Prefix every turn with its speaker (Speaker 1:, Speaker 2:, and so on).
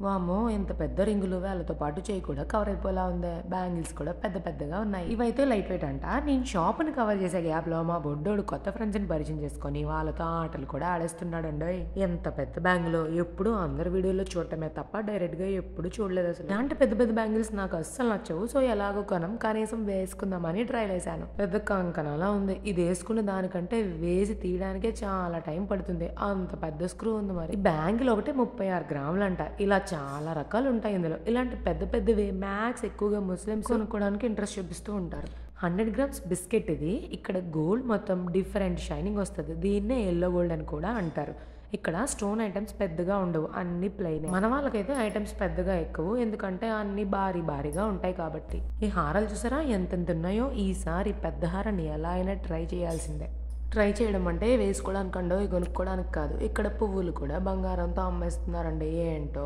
Speaker 1: వామ్మో! ఇంత పెద్ద రింగులు వేళ్ళతో పాటు చెయ్యి కూడా కవర్ అయిపోయేలా ఉందే. బ్యాంగిల్స్ కూడా పెద్ద పెద్దగా ఉన్నాయి. ఇవైతే లైట్ వెయిట్ అంట. నేను షాప్‌ని కవర్ చేసే గ్యాప్‌లో మా బుడ్డోడు కొత్త ఫ్రెండ్స్‌ని పరిచయం చేసుకొని వాళ్ళతో ఆటలు కూడా ఆడేస్తున్నాడండోయ్! ఎంత పెద్ద బ్యాంగిలో ఎప్పుడూ అందరి వీడియోలో చూడటమే తప్ప డైరెక్ట్‌గా ఎప్పుడు చూడలేదసలు. ఇలాంటి పెద్ద పెద్ద బ్యాంగిల్స్ నాకు అస్సలు నచ్చవు. సో ఎలాగో కొనం. కనీసం వేసుకుందామని ట్రైలేసాను. పెద్ద కంకణంలా ఉంది. ఇది వేసుకున్న దానికంటే వేసి తీయడానికే చాలా టైం పడుతుంది. అంత పెద్ద స్క్రూ ఉంది మరి. ఈ బ్యాంగిల్ ఒకటి 36 గ్రాములంట. ఇలా చాలా రకాలు ఉంటాయి ఇందులో. ఇలాంటి పెద్ద పెద్దవి మ్యాక్స్ ఎక్కువగా ముస్లిమ్స్ కొనుక్కోవడానికి ఇంట్రెస్ట్ చూపిస్తూ ఉంటారు. 100 గ్రామ్స్ బిస్కెట్ ఇది. ఇక్కడ గోల్డ్ మొత్తం డిఫరెంట్ షైనింగ్ వస్తది. దీన్నే యెల్లో గోల్డ్ అని కూడా అంటారు. ఇక్కడ స్టోన్ ఐటమ్స్ పెద్దగా ఉండవు. అన్ని ప్లెయిన్. మన వాళ్ళకైతే ఐటమ్స్ పెద్దగా ఎక్కువ. ఎందుకంటే అన్ని భారీ భారీగా ఉంటాయి కాబట్టి. ఈ హారాలు చూసారా ఎంతెంత ఉన్నాయో. ఈసారి పెద్ద హారాన్ని ఎలా అయినా ట్రై చేయాల్సిందే. ట్రై చేయడం అంటే వేసుకోవడానికండో, కొనుక్కోవడానికి కాదు. ఇక్కడ పువ్వులు కూడా బంగారంతో అమ్మేస్తున్నారండి. ఏంటో.